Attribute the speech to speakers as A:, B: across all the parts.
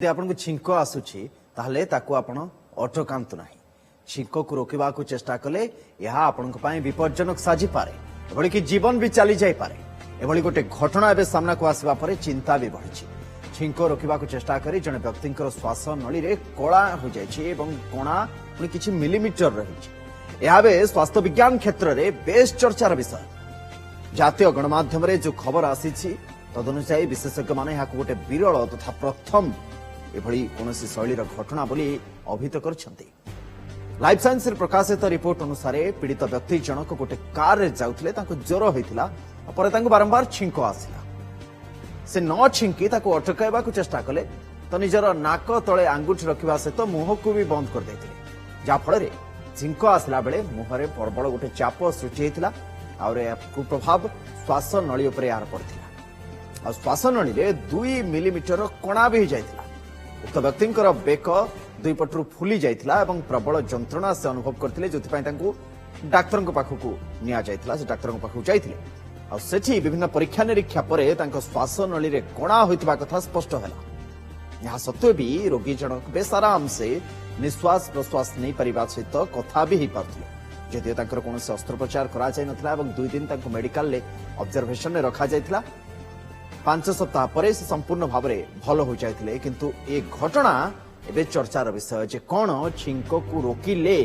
A: आपन को छिंक आसुची ताहले ताकू आपण अटकांतु नाही। छिंक को रोकवा को चेष्टा कले यह आपण को पाए विपज्जनक साजी पारे एभली कि जीवन भी चली जाई पारे। एभली गोटे घटना एबे सामना को आसीबा परे चिंता भी बढ़िछि। छिंक रोकवा को चेष्टा करी जने व्यक्तिंकर श्वास नली रे कळा हो जायछि एवं कोणा पुनी किछि मिलीमीटर रहिछि। एहाबे स्वास्थ्य विज्ञान क्षेत्र रे बेस चर्चार विषय। जातीय गणमाध्यम रे जो खबर आसीछि तदनुसार विशेषज्ञ माने यहाको गोटे विरल तथा प्रथम एभली कौनसी शैलीर घटना बोली अभिहित करछन्ती। लाइफ साइंस प्रकाशित रिपोर्ट अनुसार पीड़ित व्यक्ति जनक गोटे कार रे जाउथले ताको ज्वर होइतिला परे ताको बारंबार छिंक आसिला। से न छिंकी ताको अटकाइबा को चेष्टा कले तो निजर नाक तळे आंगुठी रखिबा सहित मुह को भी बंद कर देथिले। जा फल रे छिंक आसिला बेले मुहरे प्रबल गोटे चाप सृष्टि हेतिला और कुप्रभाव श्वास नळी उपरे यार पड़थिला और श्वास नळी रे 2 मिलीमीटर कणा भी जायतिला। उक्त व्यक्तिंकर बेक दुई पटरू फुली जाइथिला एवं प्रबल जंत्रणा से अनुभव करथिले जोथिपय तांकू डाक्टरଙ୍କ पाखକୁ निया जाइथिला। से डाक्टरଙ୍କ पाखକୁ जाइथिले और सेठी विभिन्न परीक्षा निरीक्षा परे तांको श्वास नळी रे कणा होइतबा कथा स्पष्ट होला। यहाँ सत्वे भी रोगी जनक बेस आराम से निश्वास प्रश्वास नहीं परिबा सहित कथा भी ही पारथिले। जदियो तांकर कोनोसी अस्त्रोपचार करा जाय नथिला एवं 2 दिन तांको मेडिकल ले ऑब्जर्वेशन रे रखा जाइथिला। 5 सप्ताह पर से संपूर्ण भाव में भल हो जाते किंतु ये घटना एवं चर्चार विषय जे कौन छिंक को रोकिले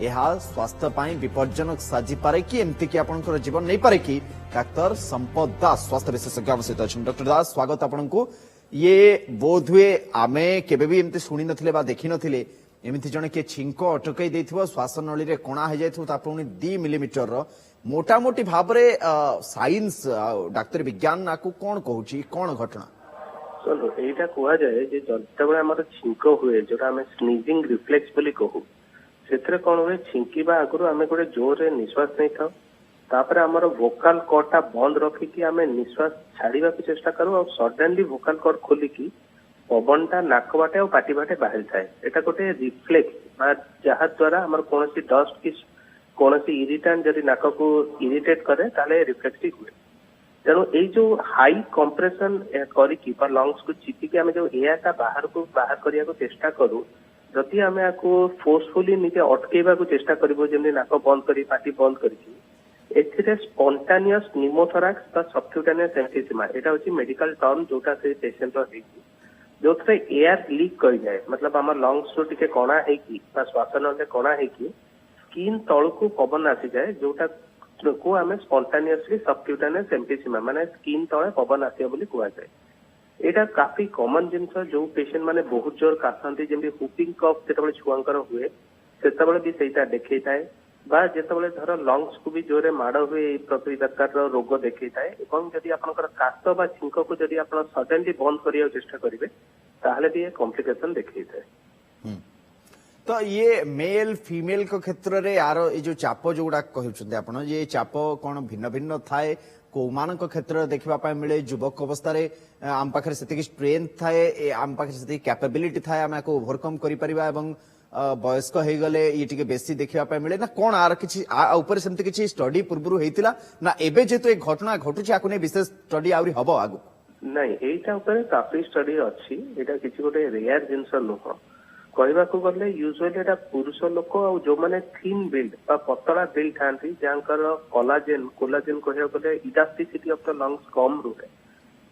A: यह स्वास्थ्य पाई विपज्जनक साजी पारे कि एमती कि आपनकर जीवन नहीं पारे कि। डाक्टर संपद दास स्वास्थ्य विशेषज्ञ आम सहित अच्छा। डॉक्टर दास स्वागत आपन को। ये बोध हुए आमे केबे भी एमती शुणी नथिले बा देखि नथिले एमती जने के छिंक अटकई देथिबो श्वास नळी रे कोणा हो जाइथो ता पुनी 2 मिलीमीटर रो मोटामोटी भाव रे साइंस डाक्तर विज्ञान आपको कौन कहूची कौन घटना
B: चलो एटा कुआ जाए जे जतबे हमर छिंक हुए जोटा हमें स्नीजिंग रिफ्लेक्स बोली कहू सेथरे कोन हुए छिंकीबा आगुरु हमें गोटे जोर रे निश्वास नै था तापर हमर वोकल कॉर्डटा बंद रखी कि हमें निश्वास छाड़ीबा की चेष्टा करू और सडनली वोकल कॉर्ड खोली कि पवनटा नाक बाटे और पाटी बाटे बाहर थाए। एटा गोटे रिफ्लेक्स बा जहा द्वारा हमर कोनोसी डस्ट की कोनोसी इरिटेंट जदि नाक को इरिटेट करे ताले रिफ्लेक्स हुए। तेणु ये जो हाई कंप्रेशन करिकी बा लंग्स को चिपिकी आमे जो एयर ता बाहर करिया को चेष्टा करू जदि आमे आको फोर्सफुली निजे अटकेबा को चेष्टा करबो जेमनि नाक बंद करी पाटी बंद करिकी एथिरे स्पॉन्टेनियस निमोथोरैक्स बा सबक्यूटेनियस एम्फिसीमा एटा होची मेडिकल टर्म जोटा से पेशेंट रो हेकी जोथरे एयर लीक कर जाए मतलब हमर लंग्स रो टिके कोना हेकी बा श्वासनले कोना हेकी स्किन तळकू पवन आसी जाए जोटा को आमे स्पॉन्टेनियसली सबक्यूटेनियस एम्फिसीमा माने स्किन तळे पवन आसी बोली कुआ जाए। एटा काफी कॉमन जिंस जो पेशेंट माने बहुत जोर कासंती जेमि हुपिंग कफ जेतबळे छुआंकर हुए सेतबळे भी सेटा देखैताय बा जेतबळे धर लंग्स को भी जोरे माड हुए ए प्रकार रोग देखैताय एवं जदि आपनकर कास बा छिंक को जदि आपन सडनली बंद करिया चेष्टा करिवे ताहले भी कॉम्प्लिकेशन देखैताय।
A: तो ये मेल फीमेल को क्षेत्र रे यार ये जो चाप जोड़ा कहउछन्ते आपण ये चाप कोन भिन्न भिन्न थाए को मान को क्षेत्र देखिबा पाए मिले युवक अवस्था रे आम पाखरे सेति स्ट्रेंथ थाए आम पाखरे सेति कैपेबिलिटी थाए आमे को ओवरकम करि परिबा एवं वयस्क हो गले ये टिके बेसी देखिबा पाए मिले ना कोन आर किछि ऊपर सेमति किछि स्टडी पूर्वरु हेतिला ना एबे जेतु ए घटना घटुछि आकु ने विशेष स्टडी आउरी हबो आगु
B: नहीं एटा ऊपर काफी स्टडी अछि एटा किछि गोटे रेयर जिंस नुह कहवा को गले यूजुअली एटा पुरुष लोक और जो माने थिन बिल्ड बा पतला बिल्ड थांती जानकर कोलाजेन कहया गले इलास्टिसिटी ऑफ द लंग्स कम रुहे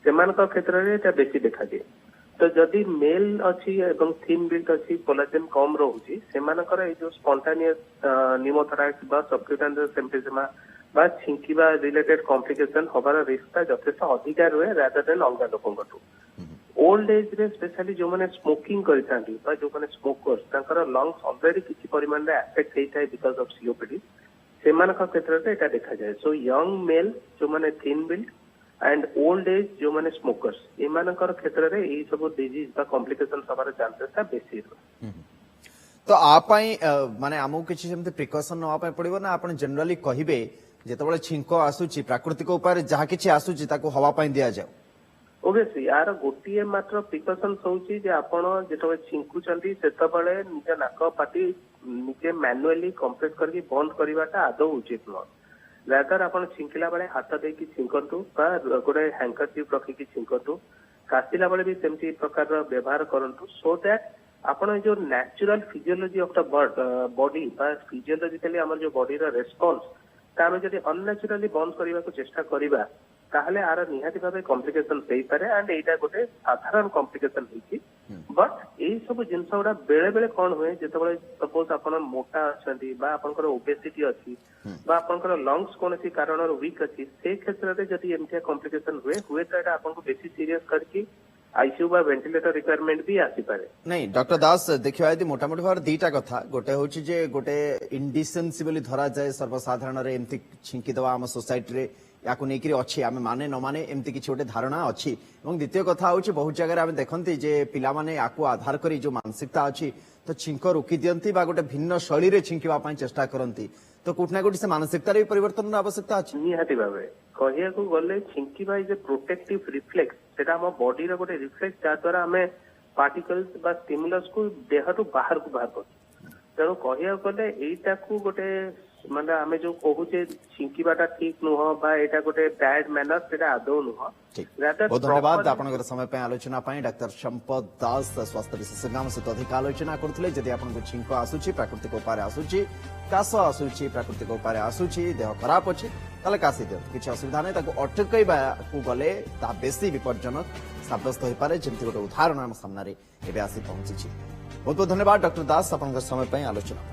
B: सेमान का क्षेत्र रे एटा बेसी देखा जाए। तो जदि मेल अछि एवं थिन बिल्ड अछि कोलाजेन कम रहउची सेमानकर ए जो स्पॉन्टेनियस निमोथोरैक्स बा सबक्यूटेनियस एम्फिसीमा बा छिंकीबा रिलेटेड कॉम्प्लिकेशन होबार रिस्क जथेष्ट अधिका रुहे रादर देन अलगा लोकंगठू। ओल्ड एज रे स्पेशली जो माने स्मोकिंग करथांती बा जो माने स्मोकर्स तांकर लंग्स ऑलरेडी किछि परिमाण रे अफेक्ट हेइथाय बिकॉज ऑफ सीओपीडी सेमान का क्षेत्र रे एटा देखा जाए। सो यंग मेल जो माने thin build and old age जो माने स्मोकर्स एमानकर क्षेत्र रे एई सब डिजीज बा कॉम्प्लिकेशन सबार चांसेस ता बेसी रह।
A: तो आपाई माने आमु किछि सेमते प्रिकॉशन नवा पाए पड़िबो ना आपण जनरली कहिबे जेतबळे छिंक आसुची प्राकृतिक उपाय जहा किछि आसुची ताको हवा पाई दिया जाय।
B: ओबेसली यार गोटे मात्र प्रिकॉशन होची जे आपण जेतबळे छिंकुचंती सेतबळे निज नाक पाटी निजे मैनुअली कंप्रेस करके बंद करवाटा आदौ उचित न रादर आपण छिंकिला बेले हाथ देकी छिंकंतु बा गोटे हैंकरचिप रखिकी छिंकंतु काशिला बेले भी सेमती प्रकार व्यवहार करंतु सो दैट आपण जो natural physiology of the body बा फिजियोलॉजिकली हमर जो बॉडी रा रेस्पॉन्स तामे जदि अननेचुरली बंद करबा को चेष्टा करिबा ताहले आर निहाती भाबे कॉम्प्लिकेशन होई पारे एंड एटा गोटे साधारण कॉम्प्लिकेशन होई बट एई सब जिंस गुड़ा बेले बेले कौन हुए जेतेबेले सपोज आपण मोटा अछंती बा आपनकर ओबेसिटी अछि बा आपनकर लंग्स कोनसी कारण वीक अछि से क्षेत्र रे जदि एमथिया कॉम्प्लिकेशन हुए तो एटा आपनको बेसी सीरियस करके आईसीयू बा वेंटिलेटर रिक्वायरमेंट भी आसी पारे
A: नहीं डॉक्टर दास देखिबा यदि मोटामोटी भाव दीटा कथा गोटे होची जे गोटे इंडिसेंसी बोली धरा जाए सर्वसाधारण रे एमती छिंकी दवा हम सोसाइटी रे याकू नेकरी अच्छी आम माने न माने एमती किसी गोटे धारणा अच्छी एवं द्वितीय कथा होची बहुत जगह आम देखती जे पिला माने याकू आधार करी जो मानसिकता अच्छी तो छिंक रोकी दियंती बा गोटे भिन्न शैली रे छिंकिबा पई चेष्टा करंती तो कोठना कोठी से मानसिकता रे परिवर्तन आवश्यकता अछि
B: निहाती भाबे कहिया को गले छिंकिबा इज ए प्रोटेक्टिव रिफ्लेक्स सेटा हम बॉडी रो गोटे रिफ्लेक्स जा द्वारा हमें पार्टिकल्स बा स्टिमुलस को देह रु बाहर को बाहर कर तेणु कहिया गले एटा को गोटे माने आमे जो कहूचे छिंकिबाटा ठीक नुह बा एटा गोटे बैड मैनर सेटा आदौ नुह
A: बहुत धन्यवाद आपनकर समय पे आलोचना पाई डॉक्टर संपत दास स्वास्थ्य विशेषज्ञ हम सहित अधिक आलोचना करथिले जदि आपनको छिंक आसुची प्राकृतिक उपाय आसुची काश आसुची प्राकृतिक उपाय आसुची देह खराब अछि ताले कासी दियंत किछि असुविधा नै ताको अटकैबा को गले ता बेसी विपज्जनक साब्यस्त होई पारे जेंति गोटे उदाहरण हम सामने रे एबे आसी पहुंची छी बहुत बहुत धन्यवाद डॉक्टर दास आपनकर समय पे आलोचना